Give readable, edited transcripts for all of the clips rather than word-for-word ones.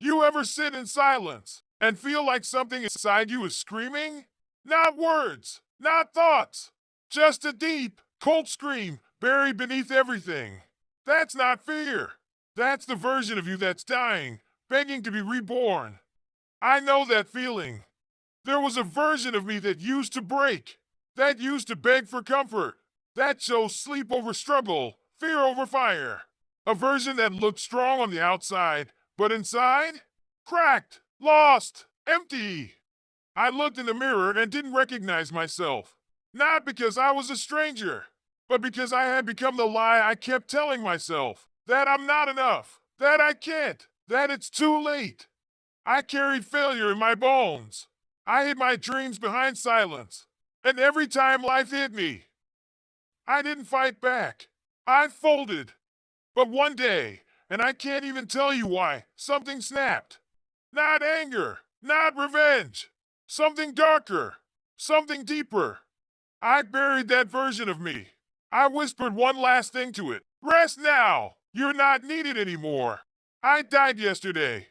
You ever sit in silence and feel like something inside you is screaming? Not words, not thoughts, just a deep, cold scream buried beneath everything. That's not fear. That's the version of you that's dying, begging to be reborn. I know that feeling. There was a version of me that used to break, that used to beg for comfort, that chose sleep over struggle, fear over fire. A version that looked strong on the outside, but inside? Cracked, lost, empty. I looked in the mirror and didn't recognize myself. Not because I was a stranger, but because I had become the lie I kept telling myself that I'm not enough, that I can't, that it's too late. I carried failure in my bones. I hid my dreams behind silence. And every time life hit me, I didn't fight back. I folded. But one day, and I can't even tell you why, something snapped. Not anger, not revenge. Something darker, something deeper. I buried that version of me. I whispered one last thing to it. Rest now. You're not needed anymore. I died yesterday.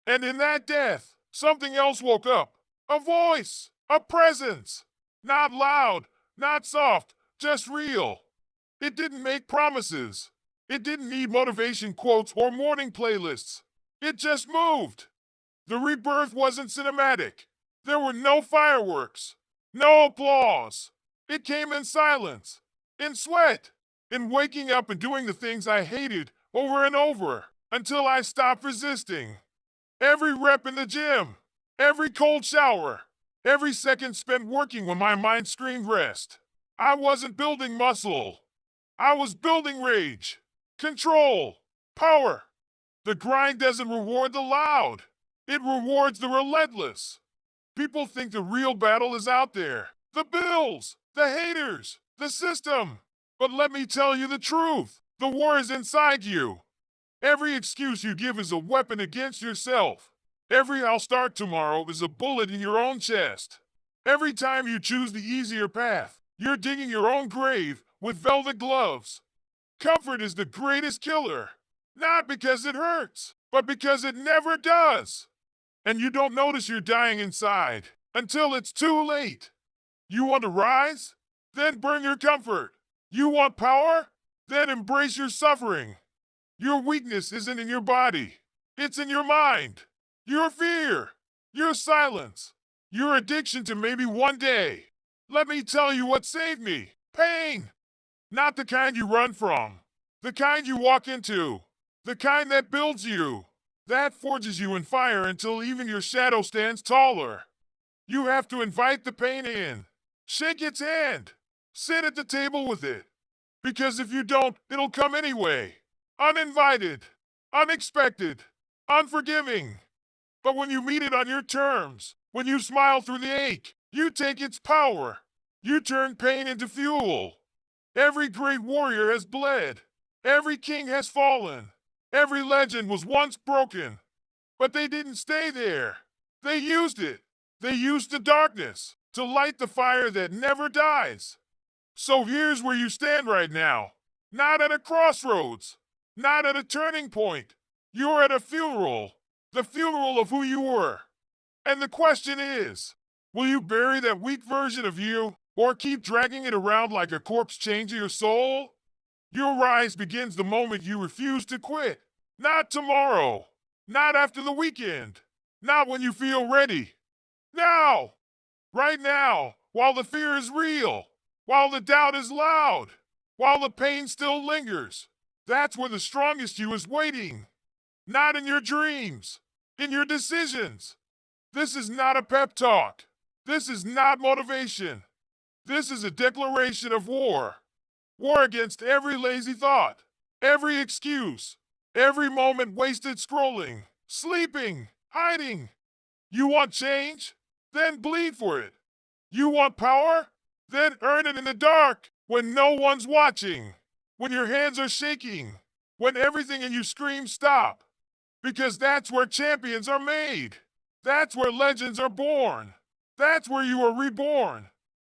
And in that death, something else woke up. A voice, a presence. Not loud, not soft, just real. It didn't make promises. It didn't need motivation quotes or morning playlists. It just moved. The rebirth wasn't cinematic. There were no fireworks, no applause. It came in silence, in sweat, in waking up and doing the things I hated over and over until I stopped resisting. Every rep in the gym, every cold shower, every second spent working when my mind screamed rest. I wasn't building muscle. I was building rage, control, power. The grind doesn't reward the loud. It rewards the relentless. People think the real battle is out there. The bills, the haters, the system. But let me tell you the truth. The war is inside you. Every excuse you give is a weapon against yourself. Every I'll start tomorrow is a bullet in your own chest. Every time you choose the easier path, you're digging your own grave with velvet gloves. Comfort is the greatest killer. Not because it hurts, but because it never does. And you don't notice you're dying inside until it's too late. You want to rise? Then burn your comfort. You want power? Then embrace your suffering. Your weakness isn't in your body. It's in your mind. Your fear. Your silence. Your addiction to maybe one day. Let me tell you what saved me. Pain. Not the kind you run from. The kind you walk into. The kind that builds you. That forges you in fire until even your shadow stands taller. You have to invite the pain in. Shake its hand. Sit at the table with it. Because if you don't, it'll come anyway. Uninvited. Unexpected. Unforgiving. But when you meet it on your terms, when you smile through the ache, you take its power. You turn pain into fuel. Every great warrior has bled. Every king has fallen. Every legend was once broken. But they didn't stay there. They used it. They used the darkness to light the fire that never dies. So here's where you stand right now. Not at a crossroads. Not at a turning point. You're at a funeral. The funeral of who you were. And the question is, will you bury that weak version of you or keep dragging it around like a corpse chained to your soul? Your rise begins the moment you refuse to quit. Not tomorrow. Not after the weekend. Not when you feel ready. Now. Right now. While the fear is real. While the doubt is loud. While the pain still lingers. That's where the strongest you is waiting. Not in your dreams. In your decisions. This is not a pep talk. This is not motivation. This is a declaration of war. War against every lazy thought, every excuse, every moment wasted scrolling, sleeping, hiding. You want change? Then bleed for it. You want power? Then earn it in the dark when no one's watching, when your hands are shaking, when everything in you screams stop. Because that's where champions are made. That's where legends are born. That's where you are reborn.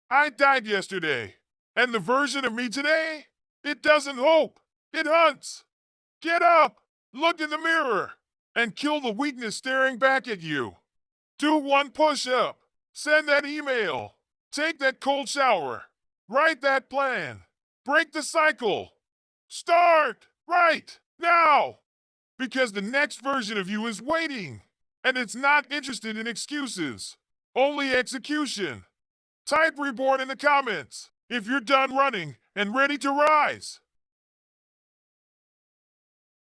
I died yesterday. And the version of me today? It doesn't hope. It hunts. Get up. Look in the mirror. and kill the weakness staring back at you. Do one push-up. Send that email. Take that cold shower. Write that plan. Break the cycle. Start right now. Because the next version of you is waiting. And it's not interested in excuses. Only execution. Type reborn in the comments if you're done running and ready to rise.